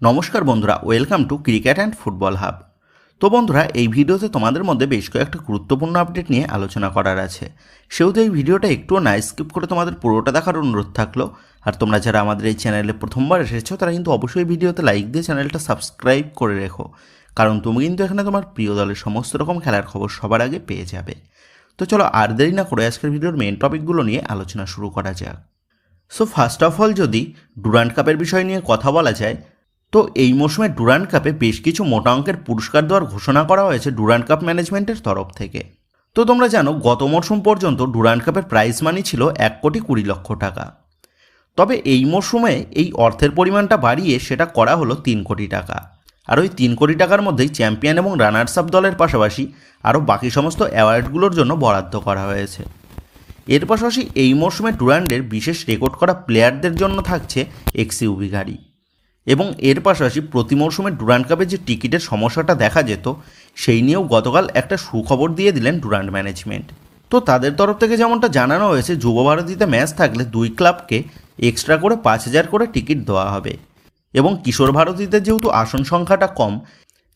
নমস্কার বন্ধুরা, welcome to cricket and football hub. তো বন্ধুরা, এই ভিডিওতে তোমাদের মধ্যে বেশ কয়েকটা গুরুত্বপূর্ণ আপডেট নিয়ে আলোচনা করার আছে। সেহেতু এই ভিডিওটা একটুও না স্কিপ করে তোমাদের পুরোটা দেখার অনুরোধ থাকলো। আর তোমরা যারা আমাদের এই চ্যানেলে প্রথমবার এসেছো তারা কিন্তু অবশ্যই ভিডিওতে লাইক দিয়ে চ্যানেলটা সাবস্ক্রাইব করে রেখো, কারণ তুমি কিন্তু এখানে তোমার প্রিয় দলের সমস্ত রকম খেলার খবর সবার আগে পেয়ে যাবে। তো চলো আর দেরি না করে আজকের ভিডিওর মেন টপিকগুলো নিয়ে আলোচনা শুরু করা যাক। সো ফার্স্ট অফ অল, যদি ডুরান্ড কাপের বিষয় নিয়ে কথা বলা যায়, তো এই মৌসুমে ডুরান্ড কাপে বেশ কিছু মোটা অঙ্কের পুরস্কার দেওয়ার ঘোষণা করা হয়েছে ডুরান্ড কাপ ম্যানেজমেন্টের তরফ থেকে। তো তোমরা জানো, গত মরশুম পর্যন্ত ডুরান্ড কাপের প্রাইজ মানি ছিল 1,20,00,000 টাকা। তবে এই মরশুমে এই অর্থের পরিমাণটা বাড়িয়ে সেটা করা হলো 3 কোটি টাকা। আর ওই 3 কোটি টাকার মধ্যেই চ্যাম্পিয়ন এবং রানার্স আপ দলের পাশাপাশি আরও বাকি সমস্ত অ্যাওয়ার্ডগুলোর জন্য বরাদ্দ করা হয়েছে। এর পাশাপাশি এই মরশুমে ডুরান্ডের বিশেষ রেকর্ড করা প্লেয়ারদের জন্য থাকছে এক্সইউভি গাড়ি। এবং এর পাশাপাশি প্রতি মরশুমে ডুরান্ড কাপে যে টিকিটের সমস্যাটা দেখা যেত, সেই নিয়েও গতকাল একটা সুখবর দিয়ে দিলেন ডুরান্ড ম্যানেজমেন্ট। তো তাদের তরফ থেকে যেমনটা জানানো হয়েছে, যুব ভারতীতে ম্যাচ থাকলে 2 ক্লাবকে এক্সট্রা করে 5,000 করে টিকিট দেওয়া হবে। এবং কিশোর ভারতীতে যেহেতু আসন সংখ্যাটা কম,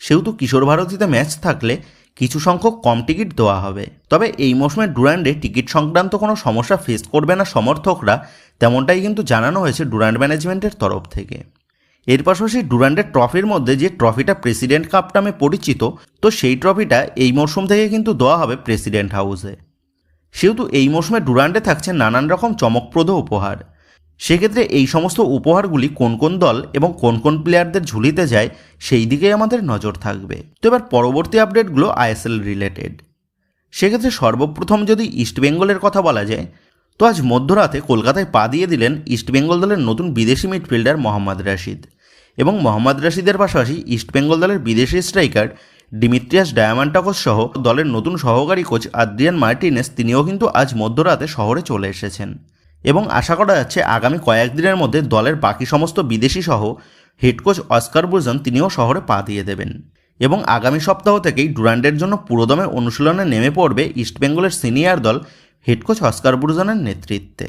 সেহেতু কিশোর ভারতীতে ম্যাচ থাকলে কিছু সংখ্যক কম টিকিট দেওয়া হবে। তবে এই মৌসুমে ডুরান্ডে টিকিট সংক্রান্ত কোনো সমস্যা ফেস করবে না সমর্থকরা, তেমনটাই কিন্তু জানানো হয়েছে ডুরান্ড ম্যানেজমেন্টের তরফ থেকে। এর পাশাপাশি ডুরান্ডের ট্রফির মধ্যে যে ট্রফিটা প্রেসিডেন্ট কাপ নামে পরিচিত, তো সেই ট্রফিটা এই মরশুম থেকে কিন্তু দেওয়া হবে প্রেসিডেন্ট হাউসে। সেহেতু এই মরশুমে ডুরান্ডে থাকছে নানান রকম চমকপ্রদ উপহার। সেক্ষেত্রে এই সমস্ত উপহারগুলি কোন কোন দল এবং কোন কোন প্লেয়ারদের ঝুলিতে যায়, সেই দিকেই আমাদের নজর থাকবে। তো এবার পরবর্তী আপডেটগুলো আইএসএল রিলেটেড। সেক্ষেত্রে সর্বপ্রথম যদি ইস্টবেঙ্গলের কথা বলা যায়, তো আজ মধ্যরাতে কলকাতায় পা দিয়ে দিলেন ইস্টবেঙ্গল দলের নতুন বিদেশি মিডফিল্ডার মোহাম্মদ রাশিদ। এবং মোহাম্মদ রাশিদের পাশাপাশি ইস্টবেঙ্গল দলের বিদেশি স্ট্রাইকার ডিমিত্রিয়াস ডায়ামান্টাকোস সহ দলের নতুন সহকারী কোচ আদ্রিয়ান মার্টিনেস, তিনিও কিন্তু আজ মধ্যরাতে শহরে চলে এসেছেন। এবং আশা করা যাচ্ছে আগামী কয়েকদিনের মধ্যে দলের বাকি সমস্ত বিদেশি সহ হেড কোচ অস্কার ব্রুজন তিনিও শহরে পা দিয়ে দেবেন। এবং আগামী সপ্তাহ থেকেই ডুরান্ডের জন্য পুরোদমে অনুশীলনে নেমে পড়বে ইস্টবেঙ্গলের সিনিয়র দল হেড কোচ অস্কার ব্রুজনের নেতৃত্বে।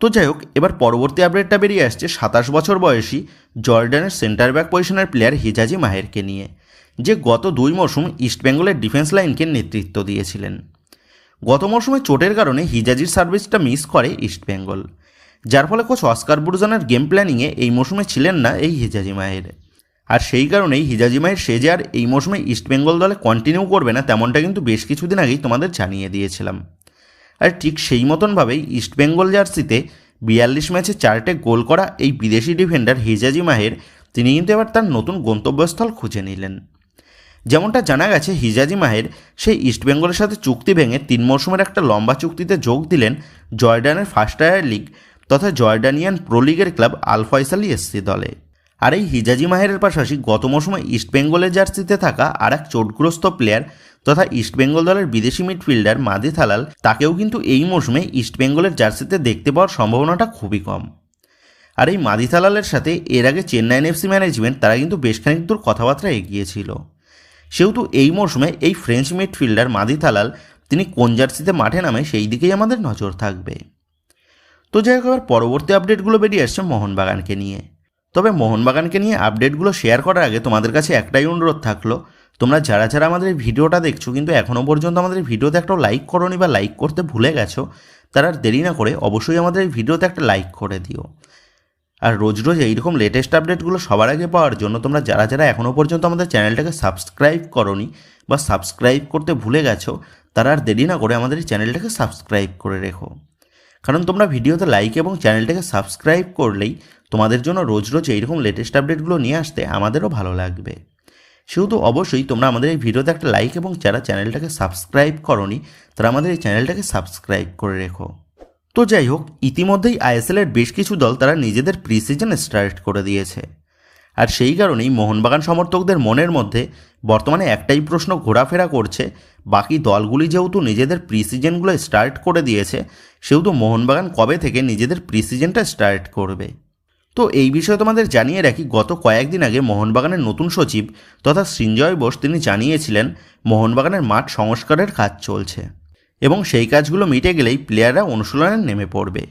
তো যাই হোক, এবার পরবর্তী আপডেটটা বেরিয়ে আসছে 27 বছর বয়সী জর্ডানের সেন্টার ব্যাক পজিশনের প্লেয়ার হিজাজি মাহেরকে নিয়ে, যে গত 2 মরশুম ইস্টবেঙ্গলের ডিফেন্স লাইনকে নেতৃত্ব দিয়েছিলেন। গত মরশুমে চোটের কারণে হিজাজির সার্ভিসটা মিস করে ইস্টবেঙ্গল, যার ফলে কোচ অস্কার ব্রুজনের গেম প্ল্যানিংয়ে এই মরশুমে ছিলেন না এই হিজাজি মাহের। আর সেই কারণেই হিজাজি মাহের সে যে আর এই মরশুমে ইস্টবেঙ্গল দলে কন্টিনিউ করবে না, তেমনটা কিন্তু বেশ কিছুদিন আগেই তোমাদের জানিয়ে দিয়েছিলাম। আর ঠিক সেই মতনভাবেই ইস্টবেঙ্গল জার্সিতে 42 ম্যাচে 4টে গোল করা এই বিদেশি ডিফেন্ডার হিজাজি মাহের, তিনি কিন্তু এবার তার নতুন গন্তব্যস্থল খুঁজে নিলেন। যেমনটা জানা গেছে, হিজাজি মাহের সেই ইস্টবেঙ্গলের সাথে চুক্তি ভেঙে 3 মরশুমের একটা লম্বা চুক্তিতে যোগ দিলেন জর্ডানের ফার্স্ট টায়ার লিগ তথা জর্ডানিয়ান প্রো লিগের ক্লাব আল ফয়সালি এসসি দলে। আর এই হিজাজি মাহেরের পাশাপাশি গত মৌসুমে ইস্টবেঙ্গলের জার্সিতে থাকা আর এক চোটগ্রস্ত প্লেয়ার তথা ইস্টবেঙ্গল দলের বিদেশি মিডফিল্ডার মাদি থালাল, তাকেও কিন্তু এই মৌসুমে ইস্টবেঙ্গলের জার্সিতে দেখতে পাওয়ার সম্ভাবনাটা খুবই কম। আর এই মাদি থালালের সাথে এর আগে চেন্নাইন এফসি ম্যানেজমেন্ট তারা কিন্তু বেশ খানিক দূর কথাবার্তা এগিয়েছিল। সেহেতু এই মরশুমে এই ফ্রেঞ্চ মিডফিল্ডার মাদি থালাল তিনি কোন জার্সিতে মাঠে নামে, সেই দিকেই আমাদের নজর থাকবে। তো যাই হোক, এবার পরবর্তী আপডেটগুলো বেরিয়ে আসছে মোহনবাগানকে নিয়ে। তবে মোহনবাগানকে নিয়ে আপডেটগুলো শেয়ার করার আগে তোমাদের কাছে একটাই অনুরোধ থাকলো, তোমরা যারা যারা আমাদের এই ভিডিওটা দেখছো কিন্তু এখনও পর্যন্ত আমাদের এই ভিডিওতে একটা লাইক করোনি বা লাইক করতে ভুলে গেছো, তারা আর দেরি না করে অবশ্যই আমাদের এই ভিডিওতে একটা লাইক করে দিও। আর রোজ রোজ এইরকম লেটেস্ট আপডেটগুলো সবার আগে পাওয়ার জন্য তোমরা যারা যারা এখনও পর্যন্ত আমাদের চ্যানেলটাকে সাবস্ক্রাইব করোনি বা সাবস্ক্রাইব করতে ভুলে গেছো, তারা আর দেরি না করে আমাদের এই চ্যানেলটাকে সাবস্ক্রাইব করে রেখো। কারণ তোমরা ভিডিওতে লাইক এবং চ্যানেলটাকে সাবস্ক্রাইব করলেই তোমাদের জন্য রোজ রোজ এইরকম লেটেস্ট আপডেটগুলো নিয়ে আসতে আমাদেরও ভালো লাগবে। সেহেতু অবশ্যই তোমরা আমাদের এই ভিডিওতে একটা লাইক এবং যারা চ্যানেলটাকে সাবস্ক্রাইব করোনি তারা আমাদের এই চ্যানেলটাকে সাবস্ক্রাইব করে রেখো। তো যাই হোক, ইতিমধ্যেই আইএসএলের বেশ কিছু দল তারা নিজেদের প্রি সিজন স্টার্ট করে দিয়েছে। আর সেই কারণেই মোহনবাগান সমর্থকদের মনের মধ্যে বর্তমানে একটাই প্রশ্ন ঘোরাফেরা করছে, বাকি দলগুলি যেহেতু নিজেদের প্রি সিজনগুলো স্টার্ট করে দিয়েছে, সেহেতু মোহনবাগান কবে থেকে নিজেদের প্রি সিজনটা স্টার্ট করবে। তো এই বিষয়ে তোমাদের জানিয়ে রাখি, গত কয়েকদিন আগে মোহনবাগানের নতুন সচিব তথা সৃঞ্জয় বোস তিনি জানিয়েছিলেন মোহনবাগানের মাঠ সংস্কারের কাজ চলছে এবং সেই কাজগুলো মিটে গেলেই প্লেয়াররা অনুশীলনে নেমে পড়বে।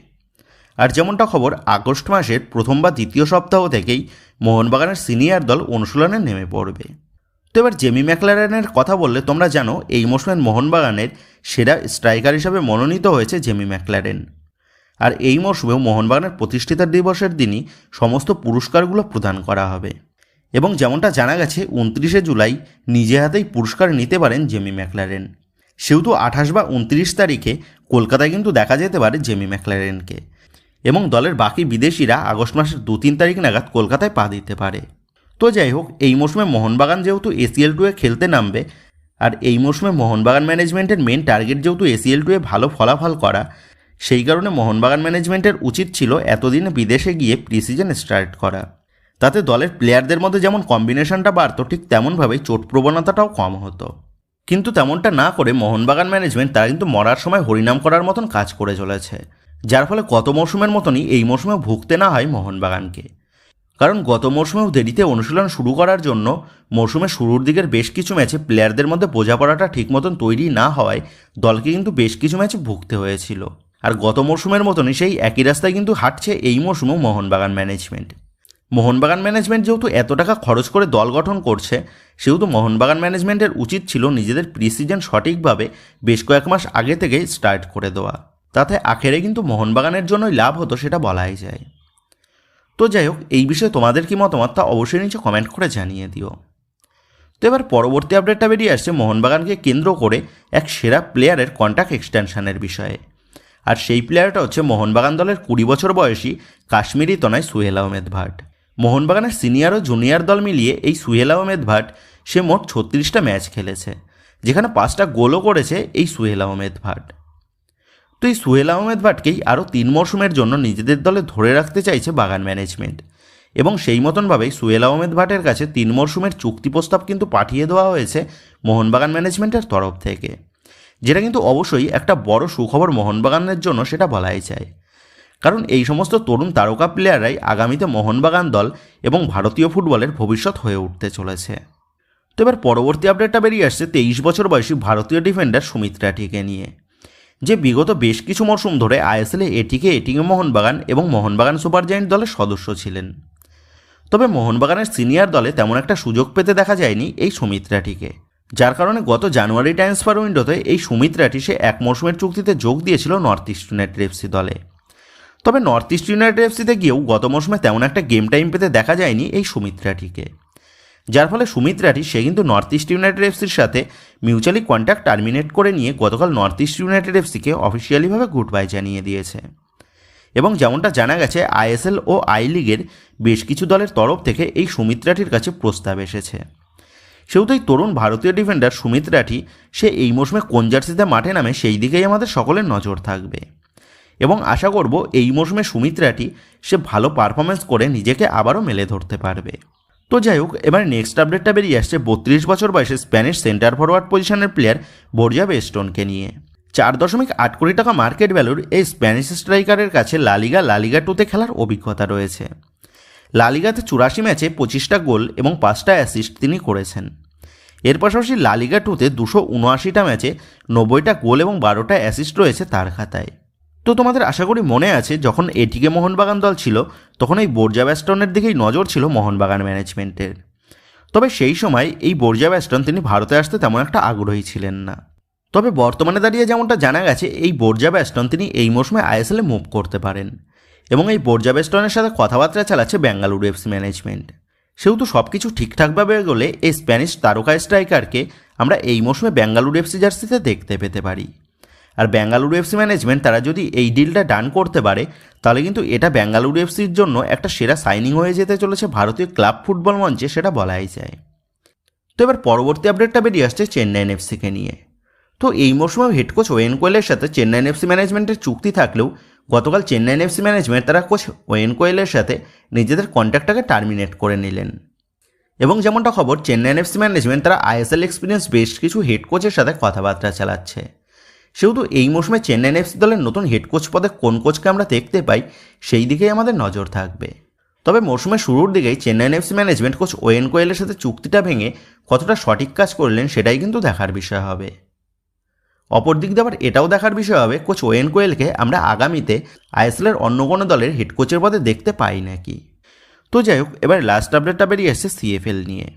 আর যেমনটা খবর, আগস্ট মাসের প্রথম বা দ্বিতীয় সপ্তাহ থেকেই মোহনবাগানের সিনিয়র দল অনুশীলনে নেমে পড়বে। তো এবার জেমি ম্যাকলারেনের কথা বললে তোমরা জানো এই মৌসুমের মোহনবাগানের সেরা স্ট্রাইকার হিসাবে মনোনীত হয়েছে জেমি ম্যাকলারেন। আর এই মৌসুমেও মোহনবাগানের প্রতিষ্ঠিতা দিবসের দিনই সমস্ত পুরস্কারগুলো প্রদান করা হবে। এবং যেমনটা জানা গেছে 29শে জুলাই নিজে হাতেই পুরস্কার নিতে পারেন জেমি ম্যাকলারেন। সেহেতু 28 বা 29 তারিখে কলকাতায় কিন্তু দেখা যেতে পারে জেমি ম্যাকলারেনকে, এবং দলের বাকি বিদেশিরা আগস্ট মাসের 2-3 তারিখ নাগাদ কলকাতায় পা দিতে পারে। তো যাই হোক, এই মৌসুমে মোহনবাগান যেহেতু ACL 2-এ খেলতে নামবে, আর এই মৌসুমে মোহনবাগান ম্যানেজমেন্টের মেন টার্গেট যেহেতু ACL 2-এ ভালো ফলাফল করা, সেই কারণে মোহনবাগান ম্যানেজমেন্টের উচিত ছিল এতদিনে বিদেশে গিয়ে প্রিসিজন স্টার্ট করা। তাতে দলের প্লেয়ারদের মধ্যে যেমন কম্বিনেশনটা বাড়তো, ঠিক তেমনভাবেই চোট প্রবণতাটাও কম হতো। কিন্তু তেমনটা না করে মোহনবাগান ম্যানেজমেন্ট তারা কিন্তু মরার সময় হরিনাম করার মতন কাজ করে চলেছে, যার ফলে গত মৌসুমের মতনই এই মৌসুমেও ভুগতে না হয় মোহনবাগানকে। কারণ গত মৌসুমেও দেরিতে অনুশীলন শুরু করার জন্য মৌসুমের শুরুর দিকের বেশ কিছু ম্যাচে প্লেয়ারদের মধ্যে বোঝাপড়াটা ঠিক মতন তৈরি না হওয়ায় দলকে কিন্তু বেশ কিছু ম্যাচে ভুগতে হয়েছিল। আর গত মৌসুমের মতনই সেই একই রাস্তায় কিন্তু হাঁটছে এই মৌসুমেও মোহনবাগান ম্যানেজমেন্ট। মোহনবাগান ম্যানেজমেন্ট যেহেতু এত টাকা খরচ করে দল গঠন করছে, সেহেতু মোহনবাগান ম্যানেজমেন্টের উচিত ছিল নিজেদের প্রিসিজন সঠিকভাবে বেশ কয়েক মাস আগে থেকেই স্টার্ট করে দেওয়া। তাতে আখেরে কিন্তু মোহনবাগানের জন্যই লাভ হতো, সেটা বলাই যায়। তো যাই হোক, এই বিষয়ে তোমাদের কি মতামত তা অবশ্যই নিচে কমেন্ট করে জানিয়ে দিও। তো এবার পরবর্তী আপডেটটা বেরিয়ে আসছে মোহনবাগানকে কেন্দ্র করে এক সেরা প্লেয়ারের কন্ট্রাক্ট এক্সটেনশনের বিষয়ে। আর সেই প্লেয়ারটা হচ্ছে মোহনবাগান দলের 20 বছর বয়সী কাশ্মীরি তনয় সুহেল আহমেদ ভাট। মোহনবাগানের সিনিয়র ও জুনিয়র দল মিলিয়ে এই সুহেল আহমেদ ভাট সে মোট 36টা ম্যাচ খেলেছে, যেখানে 5টা গোলও করেছে এই সুহেল আহমেদ ভাট। তো এই সুহেল আহমেদ ভাটকেই আরও 3 মরশুমের জন্য নিজেদের দলে ধরে রাখতে চাইছে বাগান ম্যানেজমেন্ট, এবং সেই মতনভাবেই সুহেল আহমেদ ভাটের কাছে 3 মরশুমের চুক্তি প্রস্তাব কিন্তু পাঠিয়ে দেওয়া হয়েছে মোহনবাগান ম্যানেজমেন্টের তরফ থেকে, যেটা কিন্তু অবশ্যই একটা বড় সুখবর মোহনবাগানের জন্য, সেটা বলাই যায়। কারণ এই সমস্ত তরুণ তারকা প্লেয়াররাই আগামীতে মোহনবাগান দল এবং ভারতীয় ফুটবলের ভবিষ্যৎ হয়ে উঠতে চলেছে। তো এবার পরবর্তী আপডেটটা বেরিয়ে আসছে 23 বছর বয়সী ভারতীয় ডিফেন্ডার সুমিত রাঠিকে নিয়ে, যে বিগত বেশ কিছু মরশুম ধরে আইএসএলে এটিকে মোহনবাগান এবং মোহনবাগান সুপার জায়েন্ট দলের সদস্য ছিলেন। তবে মোহনবাগানের সিনিয়র দলে তেমন একটা সুযোগ পেতে দেখা যায়নি এই সুমিত রাঠিকে, যার কারণে গত জানুয়ারি ট্রান্সফার উইন্ডোতে এই সুমিত রাঠি সে 1 মরশুমের চুক্তিতে যোগ দিয়েছিল নর্থ ইস্ট ইউনাইটেড এফসি দলে। তবে নর্থ ইস্ট ইউনাইটেড এফসিতে গিয়েও গত মরশুমে তেমন একটা গেম টাইম পেতে দেখা যায়নি এই সুমিত রাঠিকে, যার ফলে সুমিত রাঠি সে কিন্তু নর্থ ইস্ট ইউনাইটেড এফসির সাথে মিউচুয়ালি কন্ট্রাক্ট টার্মিনেট করে নিয়ে গতকাল নর্থ ইস্ট ইউনাইটেড এফসিকে অফিসিয়ালিভাবে গুড বাই জানিয়ে দিয়েছে। এবং যেমনটা জানা গেছে, আইএসএল ও আই লিগের বেশ কিছু দলের তরফ থেকে এই সুমিত রাঠির কাছে প্রস্তাব এসেছে। সেহেতু এই তরুণ ভারতীয় ডিফেন্ডার সুমিত রাঠি সে এই মৌসুমে কোন জার্সিতে মাঠে নামে সেই দিকেই আমাদের সকলের নজর থাকবে, এবং আশা করব এই মৌসুমে সুমিত রাঠি সে ভালো পারফরমেন্স করে নিজেকে আবারও মেলে ধরতে পারবে। তো যাই হোক, এবার নেক্সট আপডেটটা বেরিয়ে আসছে 32 বছর বয়সে স্প্যানিশ সেন্টার ফরওয়ার্ড পজিশনের প্লেয়ার বর্জা বেস্টনকে নিয়ে। 4.8 কোটি টাকা মার্কেট ভ্যালুর এই স্প্যানিশ স্ট্রাইকারের কাছে লালিগা 2তে খেলার অভিজ্ঞতা রয়েছে। লালিগাতে 84 ম্যাচে 25টা গোল এবং 5টা অ্যাসিস্ট তিনি করেছেন। এর পাশাপাশি লালিগা 2তে 279টা ম্যাচে 90টা গোল এবং 12টা অ্যাসিস্ট রয়েছে তার খাতায়। তো তোমাদের আশা করি মনে আছে, যখন এটিকে মোহনবাগান দল ছিল তখন এই বর্জা বেস্টনের দিকেই নজর ছিল মোহনবাগান ম্যানেজমেন্টের। তবে সেই সময় এই বর্জা বেস্টন তিনি ভারতে আসতে তেমন একটা আগ্রহী ছিলেন না। তবে বর্তমানে দাঁড়িয়ে যেমনটা জানা গেছে, এই বর্জা বেস্টন তিনি এই মৌসুমে আইএসএলে মুভ করতে পারেন, এবং এই বর্জা বেস্টনের সাথে কথাবার্তা চালাচ্ছে বেঙ্গালুরু এফসি ম্যানেজমেন্ট। সেহেতু সব কিছু ঠিকঠাকভাবে গেলে এই স্প্যানিশ তারকা স্ট্রাইকারকে আমরা এই মৌসুমে বেঙ্গালুরু এফসি জার্সিতে দেখতে পেতে পারি। আর বেঙ্গালুরু এফসি ম্যানেজমেন্ট তারা যদি এই ডিলটা ডান করতে পারে, তাহলে কিন্তু এটা বেঙ্গালুরু এফসির জন্য একটা সেরা সাইনিং হয়ে যেতে চলেছে ভারতীয় ক্লাব ফুটবল মঞ্চে, সেটা বলাই যায়। তো এবার পরবর্তী আপডেটটা বেরিয়ে আসছে চেন্নাইন এফসিকে নিয়ে। তো এই মৌসুমে হেড কোচ ওয়েন কোয়েলের সাথে চেন্নাইন এফসি ম্যানেজমেন্টের চুক্তি থাকলেও গতকাল চেন্নাইন এফসি ম্যানেজমেন্ট তারা কোচ ওয়েন কোয়েলের সাথে নিজেদের কন্ট্রাক্টটাকে টার্মিনেট করে নিলেন। এবং যেমনটা খবর, চেন্নাইন এফসি ম্যানেজমেন্ট তারা আইএসএল এক্সপিরিয়েন্স বেশ কিছু হেড কোচের সাথে কথাবার্তা চালাচ্ছে। সেহেতু এই মৌসুমে চেন্নাইন এফসি দলের নতুন হেড কোচ পদে কোন কোচকে আমরা দেখতে পাই সেই দিকেই আমাদের নজর থাকবে। তবে মৌসুমের শুরুর দিকেই Chennaiyin FC management coach when কোয়েলের সাথে চুক্তিটা ভেঙে কতটা সঠিক কাজ করলেন সেটাই কিন্তু দেখার বিষয় হবে। অপর দিক দিয়ে আবার এটাও দেখার বিষয় হবে কোচ ওয়েন কোয়েলকে আমরা আগামীতে আইএসএলের অন্য কোনো দলের হেড কোচের পদে দেখতে পাই নাকি। তো যাই হোক, এবার লাস্ট আপডেটটা বেরিয়ে এসেছে সিএফএল নিয়ে।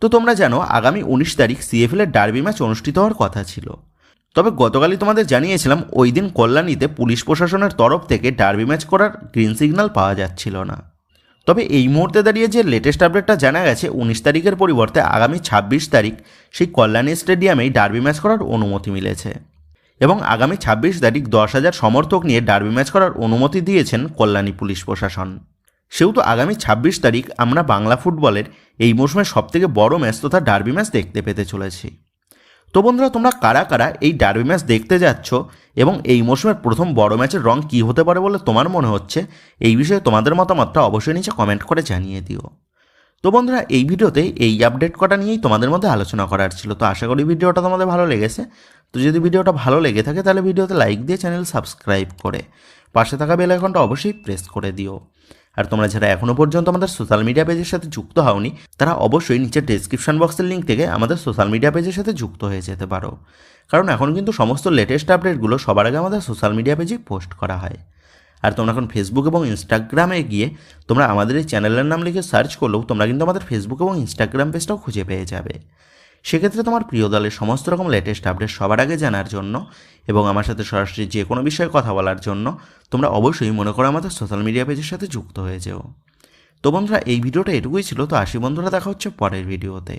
তো তোমরা জানো আগামী 19 তারিখ সিএফএলের ডার্বি ম্যাচ অনুষ্ঠিত হওয়ার কথা ছিল। তবে গতকালই তোমাদের জানিয়েছিলাম ওই দিন কল্যাণীতে পুলিশ প্রশাসনের তরফ থেকে ডার্বি ম্যাচ করার গ্রিন সিগন্যাল পাওয়া যাচ্ছিল না। তবে এই মুহূর্তে দাঁড়িয়ে যে লেটেস্ট আপডেটটা জানা গেছে 19 তারিখের পরিবর্তে আগামী 26 তারিখ সেই কল্যাণী স্টেডিয়ামেই ডার্বি ম্যাচ করার অনুমতি মিলেছে এবং আগামী 26 তারিখ 10,000 সমর্থক নিয়ে ডার্বি ম্যাচ করার অনুমতি দিয়েছেন কল্যাণী পুলিশ প্রশাসন। সেহেতু আগামী 26 তারিখ আমরা বাংলা ফুটবলের এই মৌসুমের সবথেকে বড় ম্যাচ তথা ডার্বি ম্যাচ দেখতে পেতে চলেছি। তো বন্ধুরা, তোমরা কারা কারা এই ডার্বি ম্যাচ দেখতে যাচ্ছ এবং এই মৌসুমের প্রথম বড় ম্যাচের রং কী হতে পারে বলে তোমার মনে হচ্ছে, এই বিষয়ে তোমাদের মতামতটা অবশ্যই নিচে কমেন্ট করে জানিয়ে দিও। তো বন্ধুরা, এই ভিডিওতে এই আপডেট কটা নিয়েই তোমাদের মধ্যে আলোচনা করার ছিল। তো আশা করি ভিডিওটা তোমাদের ভালো লেগেছে। তো যদি ভিডিওটা ভালো লেগে থাকে তাহলে ভিডিওতে লাইক দিয়ে চ্যানেল সাবস্ক্রাইব করে পাশে থাকা বেল আইকনটা অবশ্যই প্রেস করে দিও। আর তোমরা যারা এখনও পর্যন্ত আমাদের সোশ্যাল মিডিয়া পেজের সাথে যুক্ত হওনি তারা অবশ্যই নিচের ডেসক্রিপশন বক্সের লিঙ্ক থেকে আমাদের সোশ্যাল মিডিয়া পেজের সাথে যুক্ত হয়ে যেতে পারো, কারণ এখন কিন্তু সমস্ত লেটেস্ট আপডেটগুলো সবার আগে আমাদের সোশ্যাল মিডিয়া পেজেই পোস্ট করা হয়। আর তোমরা এখন ফেসবুক এবং ইনস্টাগ্রামে গিয়ে তোমরা আমাদের এই চ্যানেলের নাম লিখে সার্চ করলেও তোমরা কিন্তু আমাদের ফেসবুক এবং ইনস্টাগ্রাম পেজটাও খুঁজে পেয়ে যাবে। সেক্ষেত্রে তোমার প্রিয় দলের সমস্ত রকম লেটেস্ট আপডেট সবার আগে জানার জন্য এবং আমার সাথে সরাসরি যে কোনো বিষয়ে কথা বলার জন্য তোমরা অবশ্যই মনে করো আমাদের সোশ্যাল মিডিয়া পেজের সাথে যুক্ত হয়ে যেও। তো বন্ধুরা, এই ভিডিওটা এটুকুই ছিল। তো আসি বন্ধুরা, দেখা হচ্ছে পরের ভিডিওতে।